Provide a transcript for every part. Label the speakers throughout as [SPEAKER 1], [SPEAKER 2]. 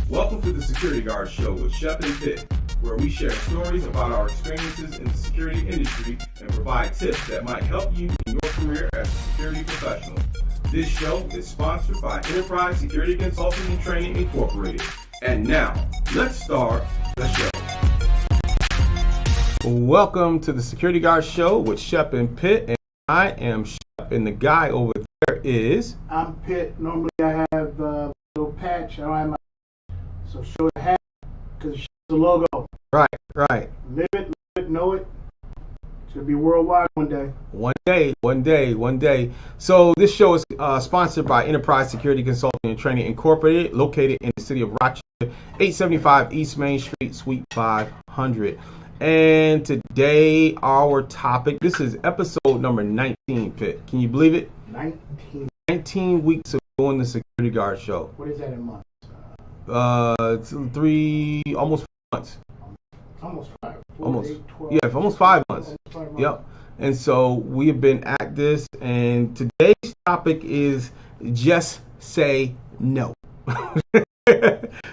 [SPEAKER 1] Welcome to the Security Guard Show with Shep and Pitt, where we share stories about our experiences in the security industry and provide tips that might help you in your career as a security professional. This show is sponsored by Enterprise Security Consulting and Training Incorporated. And now, let's start the show. Welcome to the Security Guard Show with Shep and Pitt, and I am Shep, and the guy over there is...
[SPEAKER 2] I'm Pitt. Normally I have a little patch. I don't have my... So show the hat, because it's the logo.
[SPEAKER 1] Right.
[SPEAKER 2] Live it, know it. It's going to be worldwide one day.
[SPEAKER 1] One day. So this show is sponsored by Enterprise Security Consulting and Training Incorporated, located in the city of Rochester, 875 East Main Street, Suite 500. And today our topic, this is episode number 19, Pitt. Can you believe it? 19 weeks of doing the Security Guard Show.
[SPEAKER 2] What is that in months?
[SPEAKER 1] Almost 4 months.
[SPEAKER 2] Almost 5.
[SPEAKER 1] Almost
[SPEAKER 2] 8, 12,
[SPEAKER 1] yeah, almost 5 months.
[SPEAKER 2] Almost 5 months.
[SPEAKER 1] Yep. And so we have been at this, and today's topic is just say no.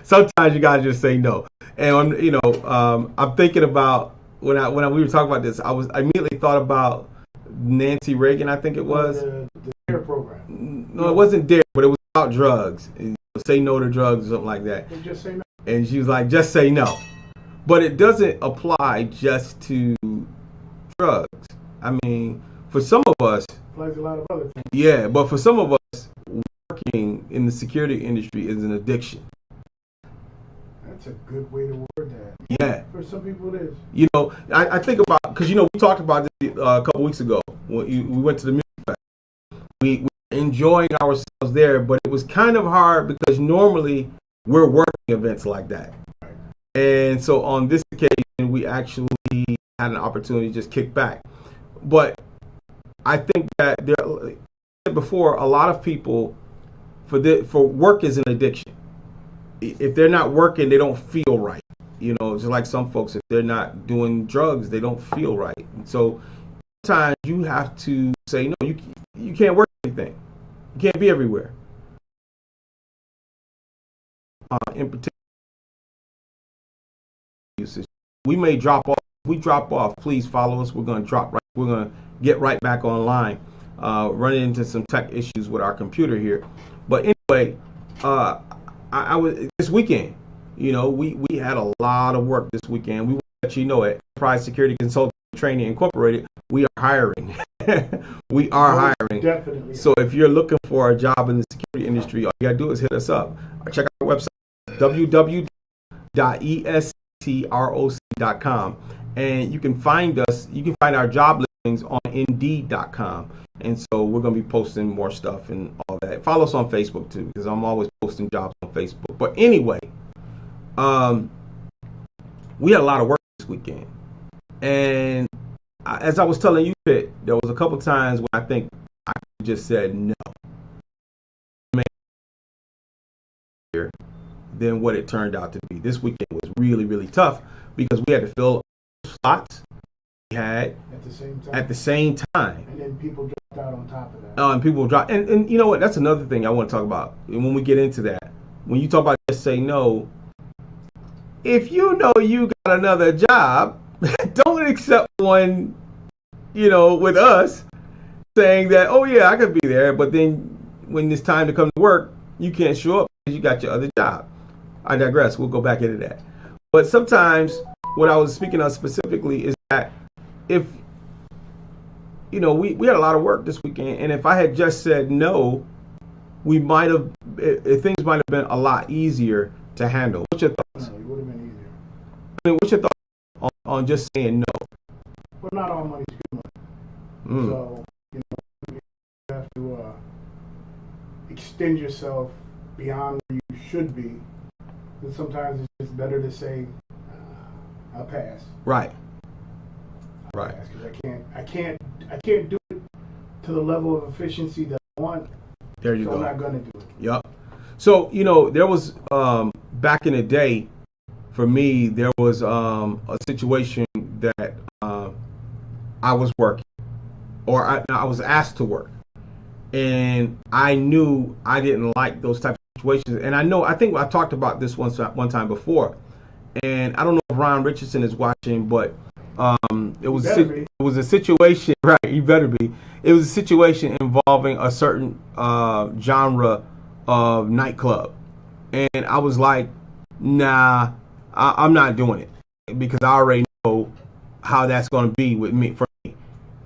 [SPEAKER 1] Sometimes you gotta just say no. And I'm thinking about when we were talking about this, I immediately thought about Nancy Reagan, I think it was.
[SPEAKER 2] The DARE program.
[SPEAKER 1] No, it wasn't DARE, but it was about drugs. Say no to drugs or something like that.
[SPEAKER 2] And just say no.
[SPEAKER 1] And she was like, just say no. But it doesn't apply just to drugs. I mean, for some of us,
[SPEAKER 2] applies a lot of other things.
[SPEAKER 1] Yeah, but for some of us, working in the security industry is an addiction.
[SPEAKER 2] That's a good way to word that.
[SPEAKER 1] Yeah.
[SPEAKER 2] For some people it is.
[SPEAKER 1] I think about, because we talked about this a couple weeks ago when we went to the music festival. We were enjoying ourselves there, but it was kind of hard because normally we're working events like that. And so on this occasion, we actually had an opportunity to just kick back. But I think that like I said before, a lot of people, for work is an addiction. If they're not working, they don't feel right. Just like some folks, if they're not doing drugs, they don't feel right. And so sometimes you have to say, no, you can't work anything. You can't be everywhere. In particular, we may drop off. If we drop off, please follow us. We're going to get right back online. Running into some tech issues with our computer here. But anyway, I was this weekend. We had a lot of work this weekend. We want to let you know at Enterprise Security Consulting Training Incorporated, we are hiring. We are hiring.
[SPEAKER 2] Definitely.
[SPEAKER 1] So if you're looking for a job in the security industry, all you gotta do is hit us up. Check out our website, www.estroc.com, and you can find us. You can find our job listings on Indeed.com. And so we're going to be posting more stuff and all that. Follow us on Facebook too, because I'm always posting jobs on Facebook. But anyway, we had a lot of work this weekend. And as I was telling you, Pitt, there was a couple times when I think I just said no. Than what it turned out to be. This weekend was really, really tough because we had to fill slots we had at the same time.
[SPEAKER 2] And then people dropped out on top of that.
[SPEAKER 1] And people drop. And you know what? That's another thing I want to talk about. And when we get into that, when you talk about just say no, if you know you got another job, don't accept one, with us saying that, oh yeah, I could be there. But then when it's time to come to work, you can't show up because you got your other job. I digress. We'll go back into that. But sometimes what I was speaking of specifically is that if, we had a lot of work this weekend, and if I had just said no, things might have been a lot easier to handle. What's your thoughts?
[SPEAKER 2] No, it would have been easier.
[SPEAKER 1] What's your thoughts on just saying no?
[SPEAKER 2] Well, not all money's good money. So, you have to extend yourself beyond where you should be. And sometimes it's just better to say, I'll pass.
[SPEAKER 1] Right.
[SPEAKER 2] Because I can't do it to the level of efficiency that I want.
[SPEAKER 1] There you go.
[SPEAKER 2] I'm not going to do it.
[SPEAKER 1] Yep. So, there was, back in the day, for me, there was a situation that I was working, or I was asked to work. And I knew I didn't like those types of situations. And I think I talked about this one time before, and I don't know if Ron Richardson is watching, but it was a situation, right? You better be. It was a situation involving a certain genre of nightclub, and I was like, nah, I'm not doing it because I already know how that's going to be with me for me.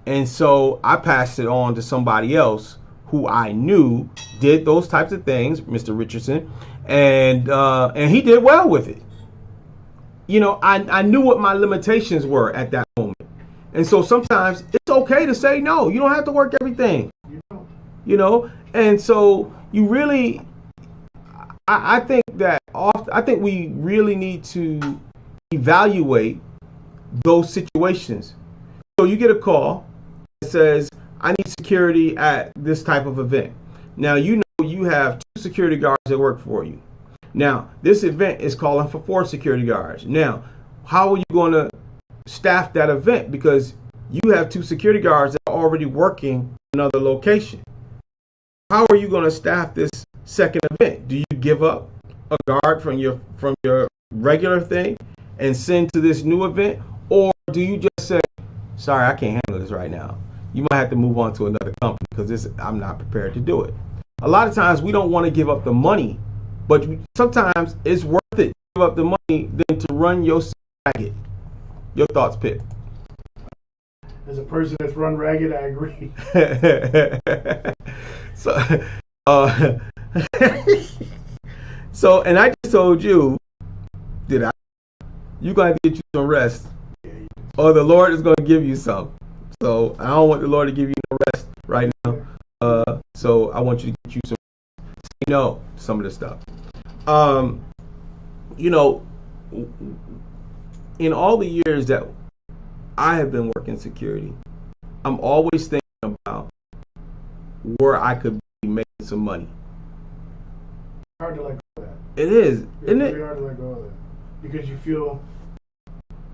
[SPEAKER 1] And so I passed it on to somebody else who I knew did those types of things, Mr. Richardson, and he did well with it. You know, I knew what my limitations were at that moment. And so sometimes it's okay to say no. You don't have to work everything. You know? And so you really, I think we really need to evaluate those situations. So you get a call that says, I need security at this type of event. Now, you know you have 2 security guards that work for you. Now, this event is calling for 4 security guards. Now, how are you going to staff that event? Because you have 2 security guards that are already working in another location. How are you going to staff this second event? Do you give up a guard from your regular thing and send to this new event? Or do you just say, sorry, I can't handle this right now. You might have to move on to another company because I'm not prepared to do it. A lot of times we don't want to give up the money, but sometimes it's worth it to give up the money than to run your ragged. Your thoughts, Pip?
[SPEAKER 2] As a person that's run ragged, I agree.
[SPEAKER 1] So, and I just told you, you're going to get you some rest, or the Lord is going to give you some. So I don't want the Lord to give you no rest right now. So I want you to get you some. Say no to some of this stuff. You know, in all the years that I have been working security, I'm always thinking about where I could be making some money.
[SPEAKER 2] Hard to let go of that.
[SPEAKER 1] It is, isn't it?
[SPEAKER 2] It's very hard to let go of that because you feel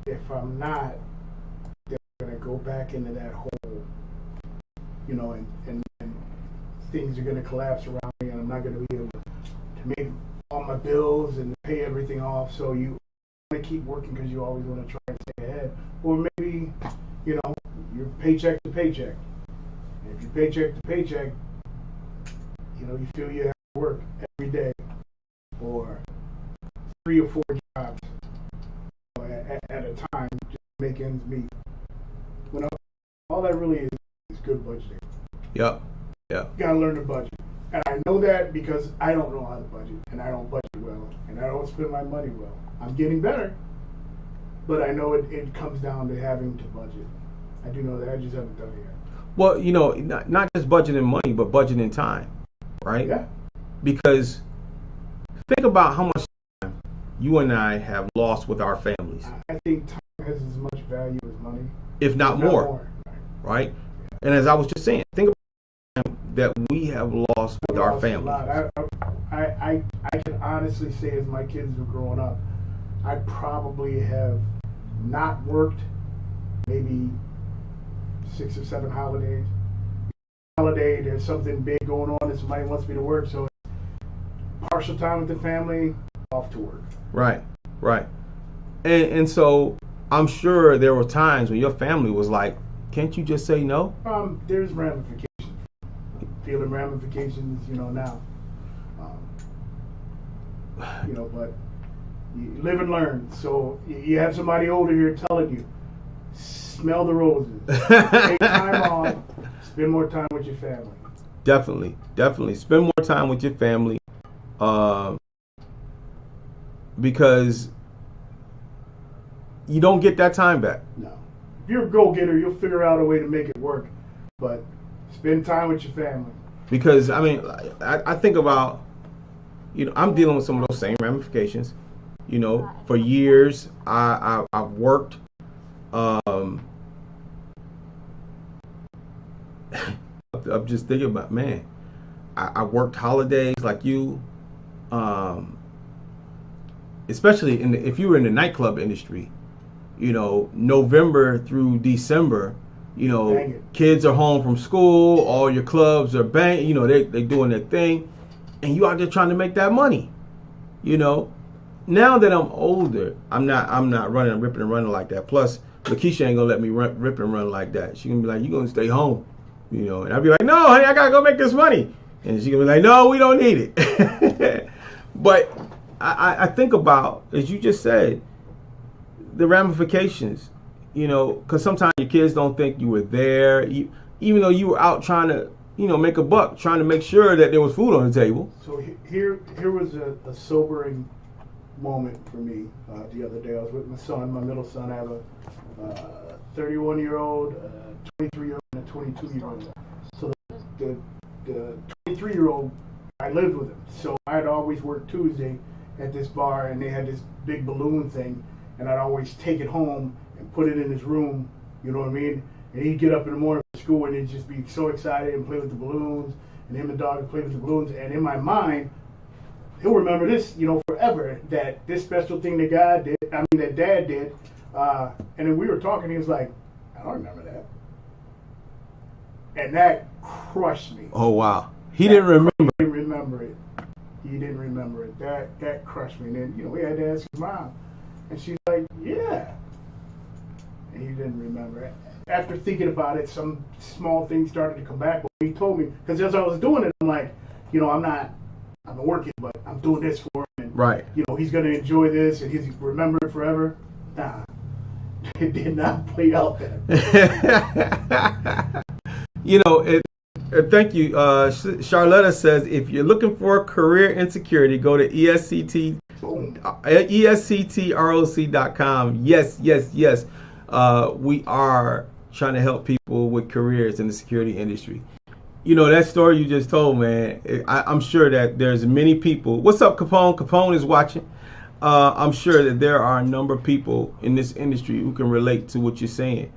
[SPEAKER 2] if I'm not, then I'm gonna go back into that hole, you know, and things are gonna collapse around me, and I'm not gonna be able to make all my bills and pay everything off. So you want to keep working because you always want to try and stay ahead, or maybe, you know, you're paycheck to paycheck. And if you're paycheck to paycheck, you know, you feel you have to work every day or 3 or 4 jobs at a time just to make ends meet. When all that really is good budgeting.
[SPEAKER 1] Yep.
[SPEAKER 2] You gotta learn to budget. And I know that because I don't know how to budget, and I don't budget well, and I don't spend my money well. I'm getting better, but I know it comes down to having to budget. I do know that. I just haven't done it yet.
[SPEAKER 1] Well, you know, not just budgeting money, but budgeting time, right?
[SPEAKER 2] Yeah.
[SPEAKER 1] Because think about how much time you and I have lost with our families.
[SPEAKER 2] I think time has as much value as money,
[SPEAKER 1] if not more. Right? Yeah. And as I was just saying, think about the time that we have lost with our families.
[SPEAKER 2] I can honestly say, as my kids were growing up, I probably have not worked maybe 6 or 7 holidays. Holiday, there's something big going on and somebody wants me to work, so partial time with the family, off to work. Right.
[SPEAKER 1] And so I'm sure there were times when your family was like, can't you just say no?
[SPEAKER 2] There's ramifications. Feeling ramifications, you know, now. You know, but you live and learn. So you have somebody older here telling you, smell the roses. Take time off. Spend more time with your family.
[SPEAKER 1] Definitely. Spend more time with your family. Because you don't get that time back.
[SPEAKER 2] No. If you're a go-getter, you'll figure out a way to make it work. But spend time with your family.
[SPEAKER 1] Because, I mean, I think about, you know, I'm dealing with some of those same ramifications. You know, for years, I've worked. I'm just thinking about, man, I worked holidays like you, especially if you were in the nightclub industry, you know, November through December, you know, kids are home from school, all your clubs are bang, you know, they doing their thing, and you out there trying to make that money. You know, now that I'm older, I'm not running, ripping and running like that. Plus, Lakeisha ain't gonna let me rip and run like that. She gonna be like, you gonna stay home, you know. And I'll be like, no, honey, I gotta go make this money. And she gonna be like, no, we don't need it. But I think about, as you just said, the ramifications, you know, because sometimes your kids don't think you were there, even though you were out trying to, you know, make a buck, trying to make sure that there was food on the table.
[SPEAKER 2] So here was a sobering moment for me the other day. I was with my son, my middle son. I have a 31-year-old, a 23-year-old, and a 22-year-old. So the 23-year-old, I lived with him. So I'd always work Tuesday at this bar, and they had this big balloon thing, and I'd always take it home and put it in his room, you know what I mean? And he'd get up in the morning from school, and he'd just be so excited and play with the balloons, and him and the dog would play with the balloons. And in my mind, he'll remember this, you know, forever, that this special thing that that Dad did. And then we were talking, he was like, I don't remember that. And that crushed me.
[SPEAKER 1] Oh, wow. He didn't remember.
[SPEAKER 2] He didn't remember it. He didn't remember it. That crushed me. And then, you know, we had to ask his mom. And she's like, yeah. And he didn't remember it. After thinking about it, some small things started to come back. But he told me, because as I was doing it, I'm like, you know, I'm working, but I'm doing this for him. And,
[SPEAKER 1] right.
[SPEAKER 2] You know, he's going to enjoy this and he's remember it forever. Nah, it did not play out that.
[SPEAKER 1] You know, thank you. Charlotta says, if you're looking for career insecurity, go to ESCTROC.com. Yes. We are trying to help people with careers in the security industry. You know, that story you just told, man, I'm sure that there's many people. What's up, Capone? Capone is watching. I'm sure that there are a number of people in this industry who can relate to what you're saying,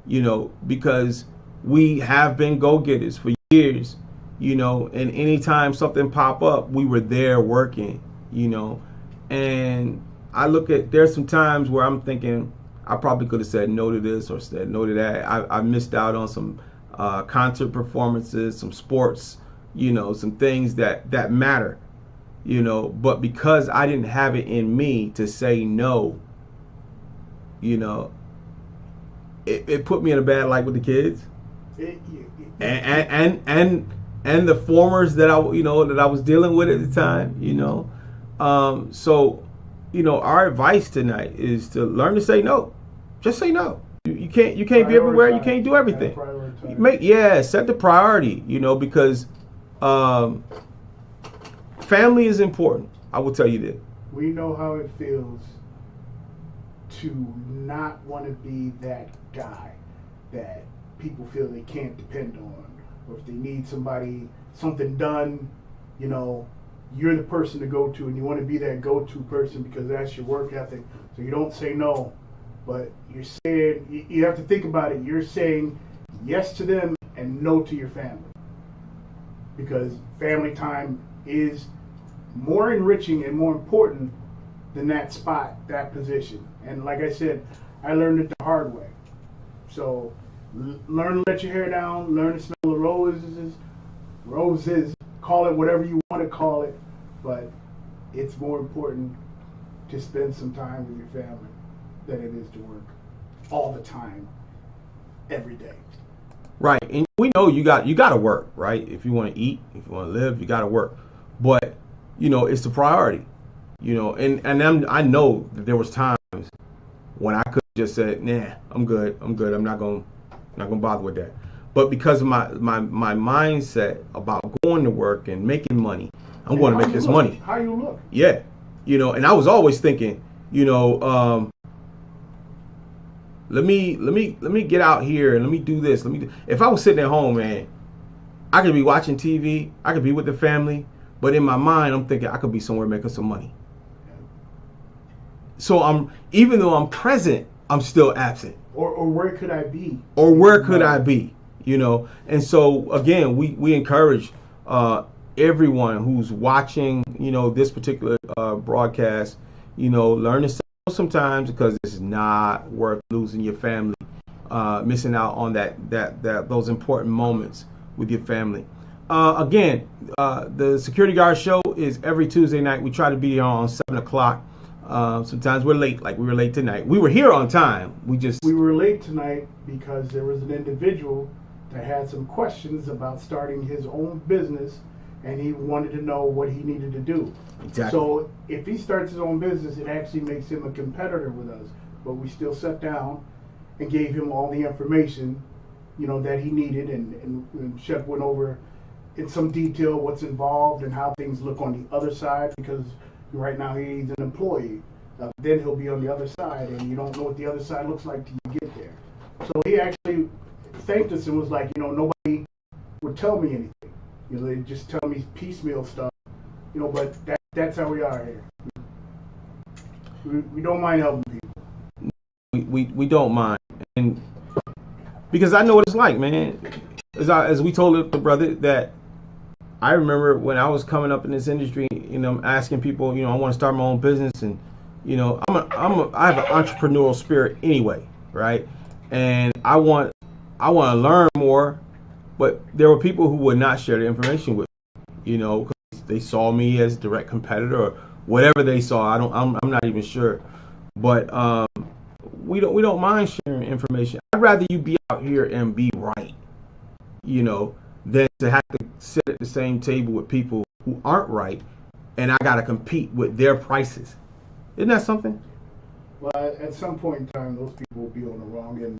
[SPEAKER 1] you know, because we have been go-getters for years, you know, and anytime something pop up, we were there working, you know. And I look at, there's some times where I'm thinking I probably could have said no to this or said no to that. I missed out on some concert performances, some sports, you know, some things that matter, you know. But because I didn't have it in me to say no, you know, it put me in a bad light with the kids. And the formers that I was dealing with at the time, you know. So, you know, our advice tonight is to learn to say no. Just say no. You can't be everywhere. You can't do everything. Set the priority, you know, because family is important. I will tell you this.
[SPEAKER 2] We know how it feels to not want to be that guy that people feel they can't depend on, or if they need something done, you know, you're the person to go to, and you want to be that go-to person because that's your work ethic. So you don't say no, but you're saying, you have to think about it. You're saying yes to them and no to your family, because family time is more enriching and more important than that spot, that position. And like I said, I learned it the hard way. So learn to let your hair down, learn to smell the roses, call it whatever you want to call it, but it's more important to spend some time with your family than it is to work all the time, every day. Right,
[SPEAKER 1] and we know you got to work, right? If you want to eat, if you want to live, you got to work. But, you know, it's the priority, you know, and I know that there was times when I could just say, nah, I'm good, I'm not gonna bother with that. But because of my mindset about going to work and making money, I'm going to make this money.
[SPEAKER 2] How you look?
[SPEAKER 1] Yeah, you know, and I was always thinking, you know, let me get out here and let me do this. If I was sitting at home, man, I could be watching TV, I could be with the family, but in my mind, I'm thinking I could be somewhere making some money. So even though I'm present, I'm still absent.
[SPEAKER 2] Or where could I be?
[SPEAKER 1] Or where could I be? You know, and so again, we encourage everyone who's watching, you know, this particular broadcast, you know, learn to say no sometimes, because it's not worth losing your family, missing out on that those important moments with your family. Again, the security guard show is every Tuesday night. We try to be on 7 o'clock. Sometimes we're late, like we were late tonight. We were here on time. We
[SPEAKER 2] were late tonight because there was an individual that had some questions about starting his own business, and he wanted to know what he needed to do.
[SPEAKER 1] Exactly.
[SPEAKER 2] So if he starts his own business, it actually makes him a competitor with us. But we still sat down and gave him all the information, that he needed, and Shep went over in some detail what's involved and how things look on the other side, because right now he's an employee. Then he'll be on the other side, and you don't know what the other side looks like till you get there. So he actually thanked us and was like, nobody would tell me anything. They just tell me piecemeal stuff. But that's how we are here. We don't mind helping people.
[SPEAKER 1] We don't mind, and because I know what it's like, man. As we told the brother that I remember when I was coming up in this industry, asking people, I want to start my own business, and I have an entrepreneurial spirit anyway, right? And I want to learn more, but there were people who would not share the information with me, because they saw me as a direct competitor or whatever they saw. I'm not even sure, but we don't mind sharing information. I'd rather you be out here and be right, than to have to sit at the same table with people who aren't right, and I got to compete with their prices. Isn't that something?
[SPEAKER 2] Well, at some point in time, those people will be on the wrong end.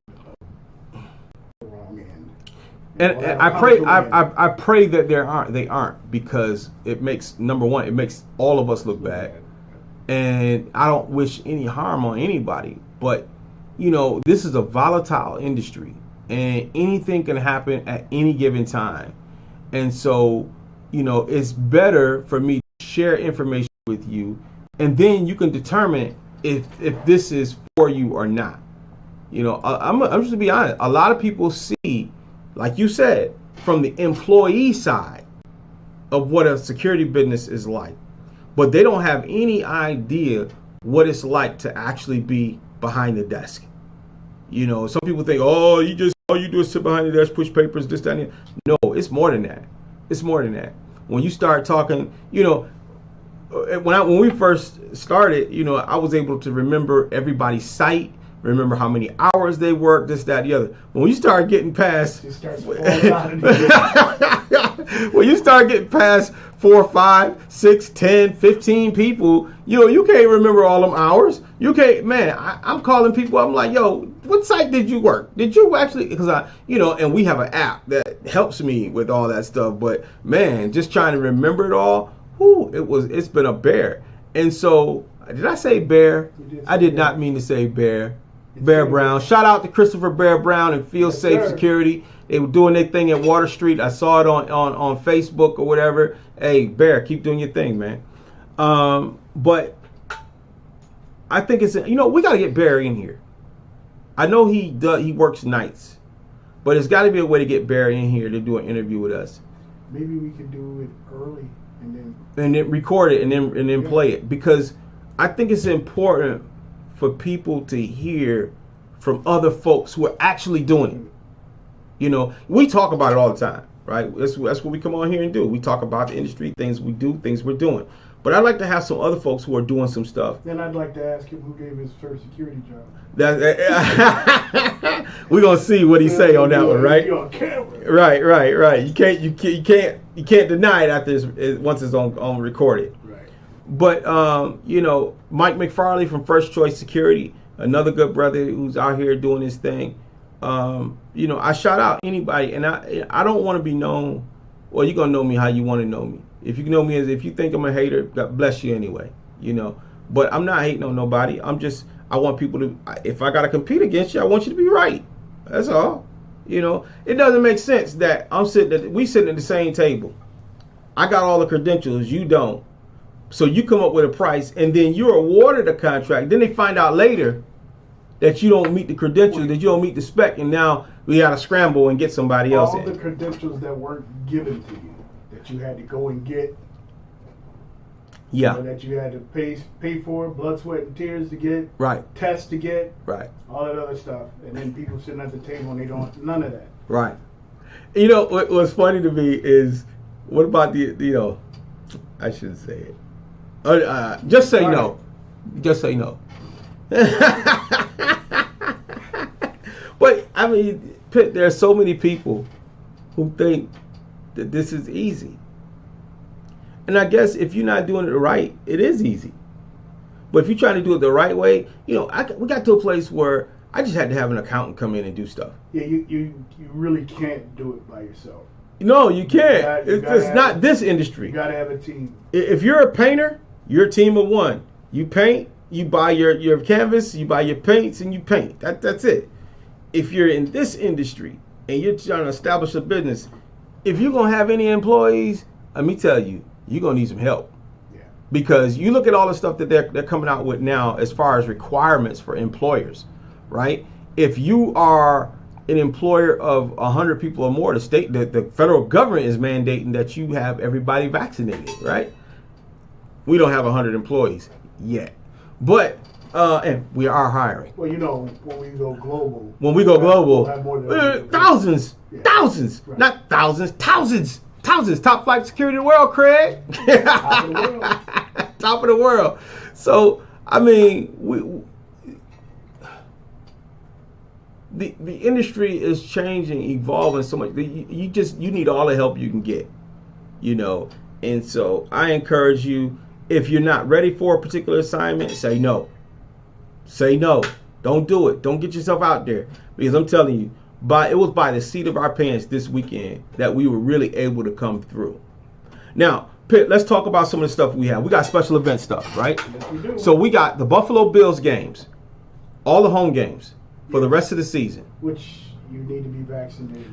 [SPEAKER 1] And I pray that they aren't, because it makes, number one, it makes all of us look bad, and I don't wish any harm on anybody. But this is a volatile industry, and anything can happen at any given time. And so, it's better for me to share information with you, and then you can determine if this is for you or not. I'm just to be honest. A lot of people see, like you said, from the employee side of what a security business is like, but they don't have any idea what it's like to actually be behind the desk. Some people think, all you do is sit behind the desk, push papers, this, that, and that. No, it's more than that. It's more than that. When you start talking, when we first started, I was able to remember everybody's site, remember how many hours they worked, this, that, the other. When you start getting past, when you start getting past 4, 5, 6, 10, 15 people, you can't remember all them hours. You can't, man. I'm calling people. I'm like, yo, what site did you work? Did you actually? Because and we have an app that helps me with all that stuff. But man, just trying to remember it all. It's been a bear. And so, did I say bear? I did not mean to say bear. Bear Brown. Shout out to Christopher Bear Brown and Feel Safe Security. They were doing their thing at Water Street. I saw it on Facebook or whatever. Hey, Bear, keep doing your thing, man. But I think it's, we got to get Bear in here. I know he works nights, but it's got to be a way to get Bear in here to do an interview with us.
[SPEAKER 2] Maybe we could do it early and
[SPEAKER 1] then record it and then play it, because I think it's important for people to hear from other folks who are actually doing it. We talk about it all the time, right? That's what we come on here and do. We talk about the industry, things we do, things we're doing. But I'd like to have some other folks who are doing some stuff.
[SPEAKER 2] Then I'd like to ask him who gave his first security job.
[SPEAKER 1] We're gonna see what he say on that one, right?
[SPEAKER 2] You're on camera.
[SPEAKER 1] Right. You can't deny it after once it's on recorded.
[SPEAKER 2] Right.
[SPEAKER 1] But Mike McFarley from First Choice Security, another good brother who's out here doing his thing. I shout out anybody, and I don't want to be known. Well, you're gonna know me how you want to know me. If you know me as, if you think I'm a hater, God bless you anyway. But I'm not hating on nobody. I want people to. If I gotta compete against you, I want you to be right. That's all. It doesn't make sense that we sitting at the same table. I got all the credentials, you don't. So you come up with a price, and then you're awarded a contract. Then they find out later that you don't meet the credentials, that you don't meet the spec, and now we got to scramble and get somebody else in.
[SPEAKER 2] All the credentials that weren't given to you, that you had to go and get.
[SPEAKER 1] Yeah.
[SPEAKER 2] That you had to pay for, blood, sweat, and tears to get.
[SPEAKER 1] Right.
[SPEAKER 2] Tests to get.
[SPEAKER 1] Right.
[SPEAKER 2] All that other stuff. And then people sitting at the table and they don't, none of that.
[SPEAKER 1] Right. What's funny to me is What about I shouldn't say it. Just say no. Just say no. But I mean, Pitt, there are so many people who think that this is easy. And I guess if you're not doing it right, it is easy. But if you're trying to do it the right way, we got to a place where I just had to have an accountant come in and do stuff.
[SPEAKER 2] Yeah, you really can't do it by yourself.
[SPEAKER 1] No, you can't. It's not this industry.
[SPEAKER 2] You got to have a team.
[SPEAKER 1] If you're a painter, you're a team of one. You paint, you buy your canvas, you buy your paints, and you paint. That's it. If you're in this industry and you're trying to establish a business, if you're going to have any employees, let me tell you, you're going to need some help.
[SPEAKER 2] Yeah.
[SPEAKER 1] Because you look at all the stuff that they're coming out with now as far as requirements for employers, right? If you are an employer of 100 people or more, the federal government is mandating that you have everybody vaccinated, right? We don't have 100 employees yet. But and we are hiring.
[SPEAKER 2] Well, when we go global.
[SPEAKER 1] We'll
[SPEAKER 2] have more than
[SPEAKER 1] thousands,
[SPEAKER 2] yeah.
[SPEAKER 1] thousands, right. Not thousands, thousands. Top flight security in the world, Craig.
[SPEAKER 2] Top of the world.
[SPEAKER 1] Top of the world. So, I mean, the industry is changing, evolving so much. You need all the help you can get, And so I encourage you, if you're not ready for a particular assignment, say no. Say no. Don't do it. Don't get yourself out there. Because I'm telling you, it was by the seat of our pants this weekend that we were really able to come through. Now, Pitt, let's talk about some of the stuff we have. We got special event stuff, right?
[SPEAKER 2] Yes, we do.
[SPEAKER 1] So we got the Buffalo Bills games, all the home games for the rest of the season.
[SPEAKER 2] Which you need to be
[SPEAKER 1] vaccinated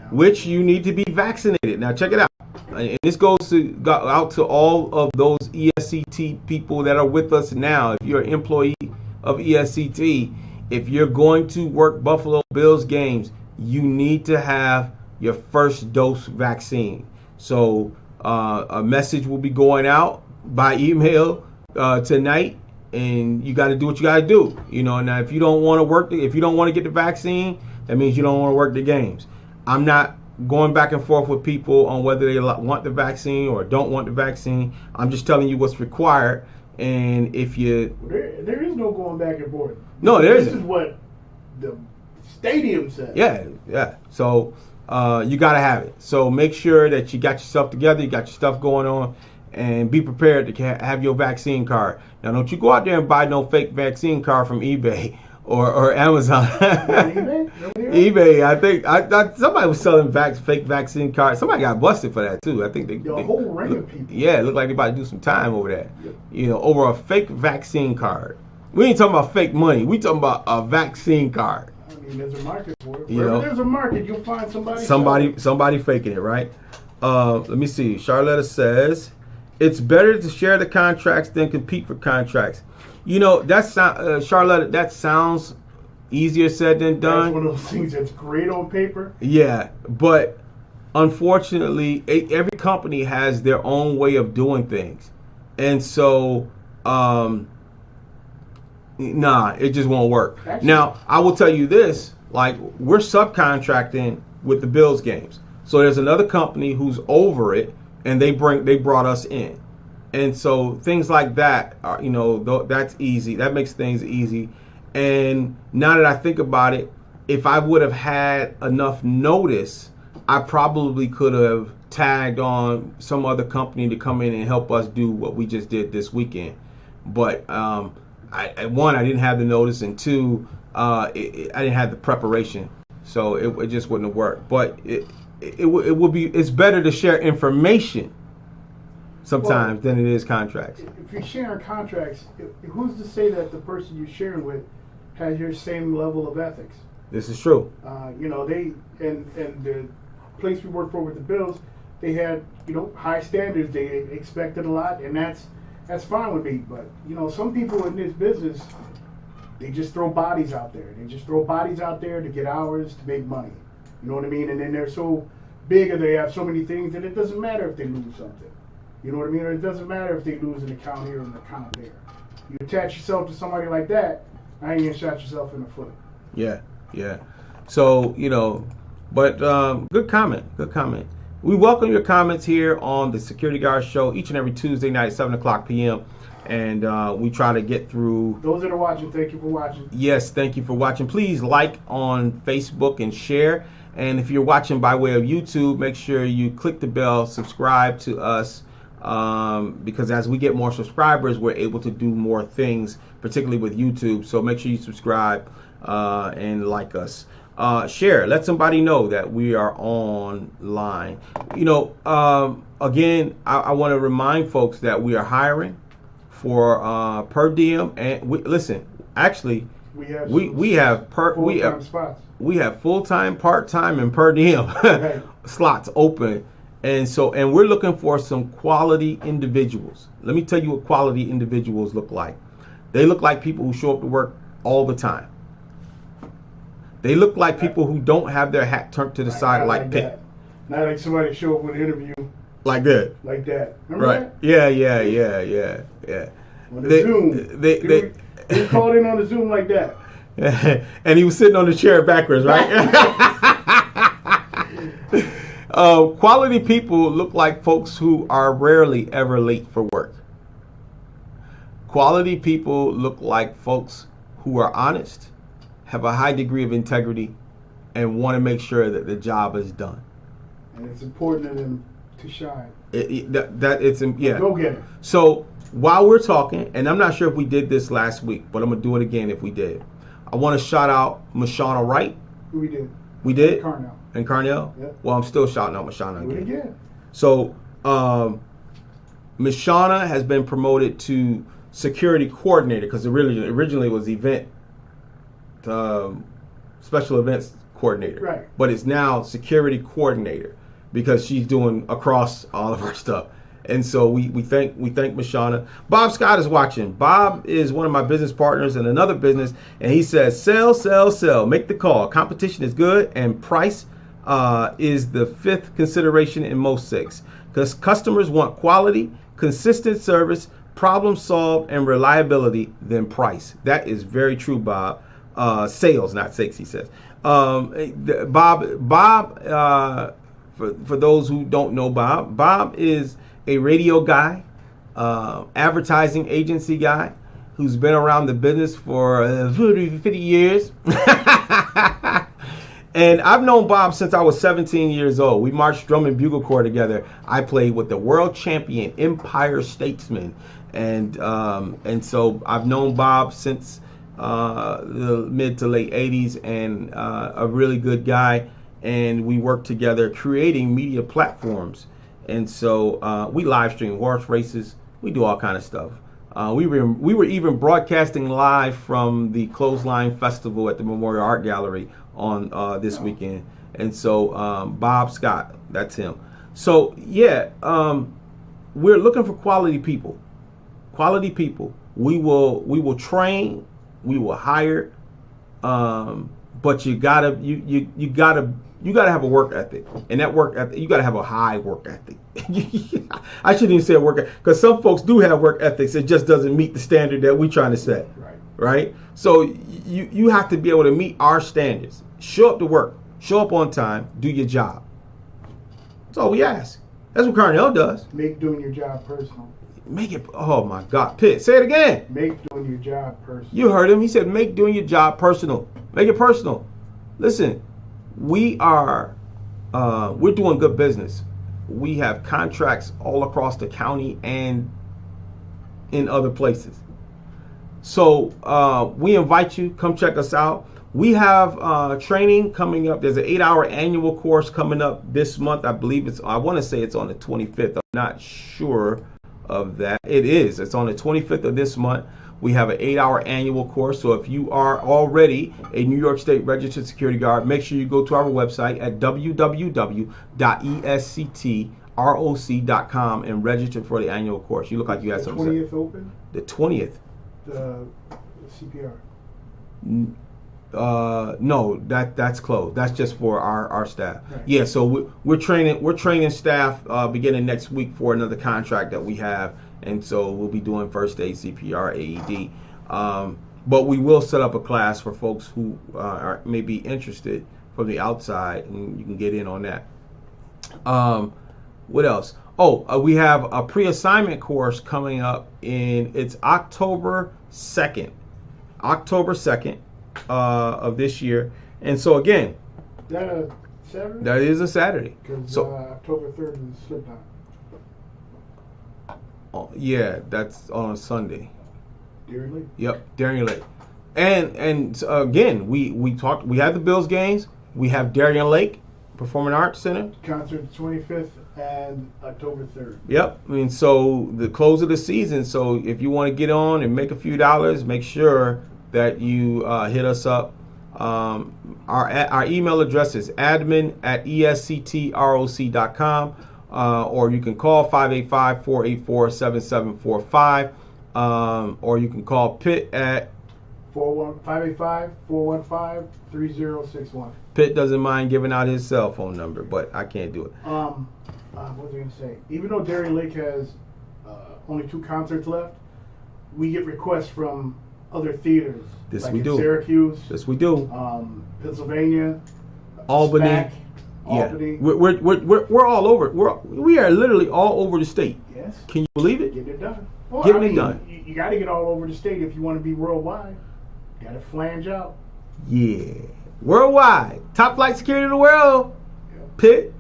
[SPEAKER 1] now. Check it out. And this goes out to all of those ESCT people that are with us now. If you're an employee of ESCT, if you're going to work Buffalo Bills games, you need to have your first dose vaccine. So a message will be going out by email tonight, and you got to do what you got to do. Now if you don't want to if you don't want to get the vaccine, that means you don't want to work the games. I'm not going back and forth with people on whether they want the vaccine or don't want the vaccine. I'm just telling you what's required. And if you...
[SPEAKER 2] There is no going back and forth.
[SPEAKER 1] No, there isn't.
[SPEAKER 2] This is what the stadium says.
[SPEAKER 1] Yeah. So you got to have it. So make sure that you got yourself together, you got your stuff going on, and be prepared to have your vaccine card. Now, don't you go out there and buy no fake vaccine card from eBay or Amazon. eBay, I think somebody was selling fake vaccine cards. Somebody got busted for that too. I think
[SPEAKER 2] the whole ring of people.
[SPEAKER 1] Yeah, it looked like they about to do some time over that. Yep. Over a fake vaccine card. We ain't talking about fake money. We talking about a vaccine card.
[SPEAKER 2] I mean, there's a market for it. Wherever there's a market, you'll find
[SPEAKER 1] somebody faking it, right? Let me see. Charlotta says it's better to share the contracts than compete for contracts. Charlotte, that sounds easier said than done.
[SPEAKER 2] That's one of those things that's great on paper.
[SPEAKER 1] Yeah, but unfortunately, every company has their own way of doing things. And so, it just won't work. Actually, now, I will tell you this, we're subcontracting with the Bills games. So there's another company who's over it, and they brought us in. And so things like that are, that's easy. That makes things easy. And now that I think about it, if I would have had enough notice, I probably could have tagged on some other company to come in and help us do what we just did this weekend. But I didn't have the notice, and two, I didn't have the preparation, so it just wouldn't have worked. But it's better to share information sometimes than it is contracts.
[SPEAKER 2] If you're sharing contracts, who's to say that the person you're sharing with has your same level of ethics?
[SPEAKER 1] This is true.
[SPEAKER 2] They and the place we work for with the Bills, they had high standards. They expected a lot, and that's fine with me. But some people in this business, they just throw bodies out there. They just throw bodies out there to get hours, to make money. You know what I mean? And then they're so big, and they have so many things that it doesn't matter if they lose something. You know what I mean? Or it doesn't matter if they lose an account here or an account there. You attach yourself to somebody like that, now you're gonna shot yourself in the foot.
[SPEAKER 1] Yeah. So, but good comment. We welcome your comments here on the Security Guard Show each and every Tuesday night, 7 o'clock p.m. And we try to get through.
[SPEAKER 2] Those that are watching, thank you for watching.
[SPEAKER 1] Yes, thank you for watching. Please like on Facebook and share. And if you're watching by way of YouTube, make sure you click the bell, subscribe to us, because as we get more subscribers, we're able to do more things, particularly with YouTube. So make sure you subscribe and like us. Share. Let somebody know that we are online. You know, again, I want to remind folks that we are hiring for per diem, and listen. Actually, we have
[SPEAKER 2] spots.
[SPEAKER 1] We have full-time, part-time, and per diem
[SPEAKER 2] Right.
[SPEAKER 1] slots open, and we're looking for some quality individuals. Let me tell you what quality individuals look like. They look like people who show up to work all the time. They look like people who don't have their hat turned to the side like Pitt.
[SPEAKER 2] That. Not like somebody show up with an interview
[SPEAKER 1] like that.
[SPEAKER 2] like that. Remember
[SPEAKER 1] Right.
[SPEAKER 2] that?
[SPEAKER 1] Yeah.
[SPEAKER 2] On the Zoom. They called in on the Zoom like that.
[SPEAKER 1] And he was sitting on the chair backwards, right? Quality people look like folks who are rarely ever late for work. Quality people look like folks who are honest, have a high degree of integrity, and want to make sure that the job is done.
[SPEAKER 2] And it's important to them to shine.
[SPEAKER 1] Yeah.
[SPEAKER 2] Go get it.
[SPEAKER 1] So while we're talking, and I'm not sure if we did this last week, but I'm gonna do it again if we did. I want to shout out Mashana Wright.
[SPEAKER 2] We did.
[SPEAKER 1] We did?
[SPEAKER 2] Carnell.
[SPEAKER 1] And Carnell?
[SPEAKER 2] Yep.
[SPEAKER 1] Well, I'm still shouting out Mashana
[SPEAKER 2] Do it
[SPEAKER 1] again.
[SPEAKER 2] again.
[SPEAKER 1] So Mashana has been promoted to security coordinator, because originally it was event special events coordinator.
[SPEAKER 2] Right.
[SPEAKER 1] But it's now security coordinator because she's doing across all of our stuff. And so we thank Mashana. Bob Scott is watching. Bob is one of my business partners in another business, and he says, sell, make the call. Competition is good, and price is the fifth consideration in most SIGs, because customers want quality, consistent service, problem solved, and reliability than price. That is very true, Bob. Sales, not SIGs, he says. Bob, for those who don't know Bob is a radio guy, advertising agency guy who's been around the business for 50 years. And I've known Bob since I was 17 years old. We marched drum and bugle corps together. I played with the world champion Empire Statesman. And so I've known Bob since the mid to late 80s, and a really good guy. And we work together creating media platforms. And so we live stream horse races. We do all kind of stuff. We were even broadcasting live from the Clothesline Festival at the Memorial Art Gallery on this weekend. And so Bob Scott, that's him. So yeah, we're looking for quality people. Quality people. We will train. We will hire. But you gotta have a work ethic, and that work ethic, you gotta have a high work ethic. I shouldn't even say a work ethic, because some folks do have work ethics. It just doesn't meet the standard that we're trying to set. Right? So you have to be able to meet our standards. Show up to work. Show up on time. Do your job. That's all we ask. That's what Carnell does.
[SPEAKER 2] Make doing your job personal.
[SPEAKER 1] Make it. Oh my God, Pitt. Say it again.
[SPEAKER 2] Make doing your job personal.
[SPEAKER 1] You heard him. He said, make doing your job personal. Make it personal. Listen, we're doing good business. We have contracts all across the county and in other places. So we invite you, come check us out. We have training coming up. There's an 8-hour annual course coming up this month. I believe I want to say it's on the 25th. I'm not sure of that. It is. It's on the 25th of this month. We have an 8-hour annual course. So if you are already a New York State registered security guard, make sure you go to our website at www.esctroc.com and register for the annual course. You look like you had something to say.
[SPEAKER 2] The 20th open?
[SPEAKER 1] The 20th.
[SPEAKER 2] The CPR.
[SPEAKER 1] No, that's closed. That's just for our staff.
[SPEAKER 2] Right.
[SPEAKER 1] Yeah, so we're training staff beginning next week for another contract that we have, and so we'll be doing first aid, CPR, AED. But we will set up a class for folks who may be interested from the outside, and you can get in on that. What else? Oh, we have a pre-assignment course coming up it's October 2nd. October 2nd of this year. And so again,
[SPEAKER 2] Is that a Saturday?
[SPEAKER 1] that is a Saturday.
[SPEAKER 2] Because
[SPEAKER 1] So
[SPEAKER 2] October 3rd is Slipknot.
[SPEAKER 1] yeah, that's on a Sunday.
[SPEAKER 2] Deer Lake?
[SPEAKER 1] Yep, Darien Lake. And again, we had the Bills games. We have Darien Lake Performing Arts Center.
[SPEAKER 2] Concert 25th and October 3rd.
[SPEAKER 1] Yep. I mean, so the close of the season. So if you want to get on and make a few dollars, make sure that you hit us up. Our email address is admin@esctroc.com, or you can call 585-484-7745, or you can call Pitt at
[SPEAKER 2] 585-415-3061.
[SPEAKER 1] Pitt doesn't mind giving out his cell phone number, but I can't do it.
[SPEAKER 2] What was I going to say? Even though Darien Lake has only 2 concerts left, we get requests from other theaters.
[SPEAKER 1] This
[SPEAKER 2] like
[SPEAKER 1] we
[SPEAKER 2] in
[SPEAKER 1] do.
[SPEAKER 2] Syracuse.
[SPEAKER 1] Yes, we do.
[SPEAKER 2] Pennsylvania.
[SPEAKER 1] Albany.
[SPEAKER 2] SPAC,
[SPEAKER 1] Yeah,
[SPEAKER 2] Albany.
[SPEAKER 1] we're all over. We are literally all over the state.
[SPEAKER 2] Yes.
[SPEAKER 1] Can you believe it?
[SPEAKER 2] Get it done. Well,
[SPEAKER 1] Getting it done.
[SPEAKER 2] You got to get all over the state if you want to be worldwide. Got to flange out.
[SPEAKER 1] Yeah. Worldwide. Top flight security in the world.
[SPEAKER 2] Yep.
[SPEAKER 1] Pitt.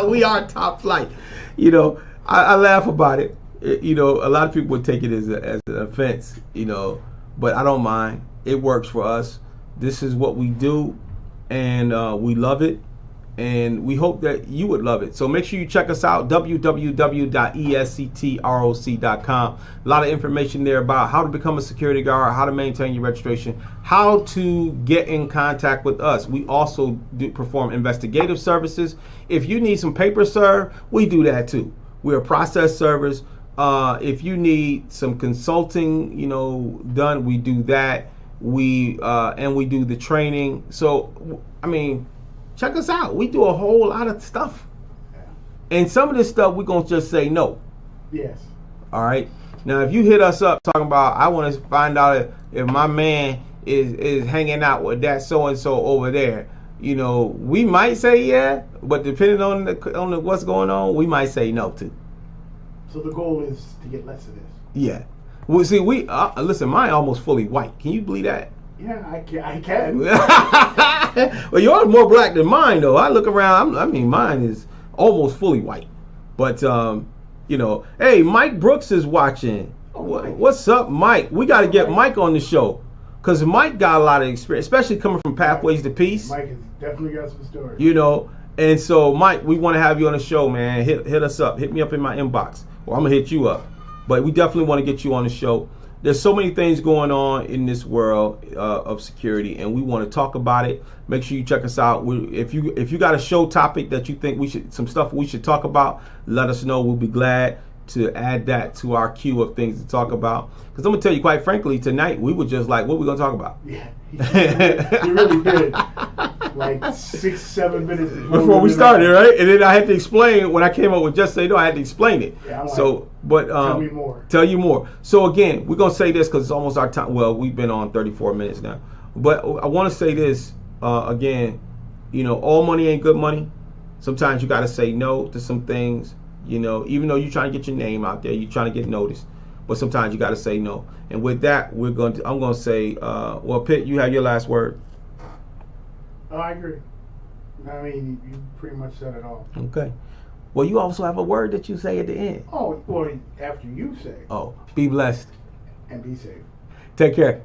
[SPEAKER 1] We are top flight. You know, I laugh about it. You know, a lot of people would take it as an offense, you know, but I don't mind. It works for us. This is what we do, and we love it, and we hope that you would love it. So make sure you check us out, www.esctroc.com. A lot of information there about how to become a security guard, how to maintain your registration, how to get in contact with us. We also do perform investigative services. If you need some paper served, we do that too. We are process servers. If you need some consulting, you know, done, we do that. We do the training. So, I mean, check us out. We do a whole lot of stuff. And some of this stuff, we're going to just say no.
[SPEAKER 2] Yes.
[SPEAKER 1] All right. Now, if you hit us up talking about, I want to find out if my man is hanging out with that so-and-so over there, you know, we might say yeah, but depending on what's going on, we might say no too.
[SPEAKER 2] So the goal is to get less of this.
[SPEAKER 1] Yeah. Well, see, listen, mine almost fully white. Can you believe that?
[SPEAKER 2] Yeah, I can.
[SPEAKER 1] Well, yours more black than mine, though. I look around, mine is almost fully white. But, you know, hey, Mike Brooks is watching. What's up, Mike? We got to get Mike on the show. Because Mike got a lot of experience, especially coming from Pathways to Peace.
[SPEAKER 2] Mike has definitely got some stories.
[SPEAKER 1] You know, and so, Mike, we want to have you on the show, man. Hit us up. Hit me up in my inbox. Or I'm going to hit you up. But we definitely want to get you on the show. There's so many things going on in this world of security, and we want to talk about it. Make sure you check us out. If you got a show topic that you think some stuff we should talk about, let us know. We'll be glad to add that to our queue of things to talk about. Because I'm going to tell you, quite frankly, tonight we were just like, what are we going to talk about?
[SPEAKER 2] Yeah, you really did. Like 6-7 minutes
[SPEAKER 1] before we started, right? And then I had to explain when I came up with Just Say No. I had to explain it.
[SPEAKER 2] Yeah,
[SPEAKER 1] tell
[SPEAKER 2] me more.
[SPEAKER 1] Tell you more. So again, we're gonna say this because it's almost our time. Well, we've been on 34 minutes now, but I want to say this again. You know, all money ain't good money. Sometimes you got to say no to some things. You know, even though you're trying to get your name out there, you're trying to get noticed. But sometimes you got to say no. And with that, I'm going to say, well, Pitt, you have your last word.
[SPEAKER 2] Oh, I agree. I mean, you pretty much said it all.
[SPEAKER 1] Okay. Well, you also have a word that you say at the end.
[SPEAKER 2] Oh, well, after you say.
[SPEAKER 1] Oh, be blessed.
[SPEAKER 2] And be safe.
[SPEAKER 1] Take care.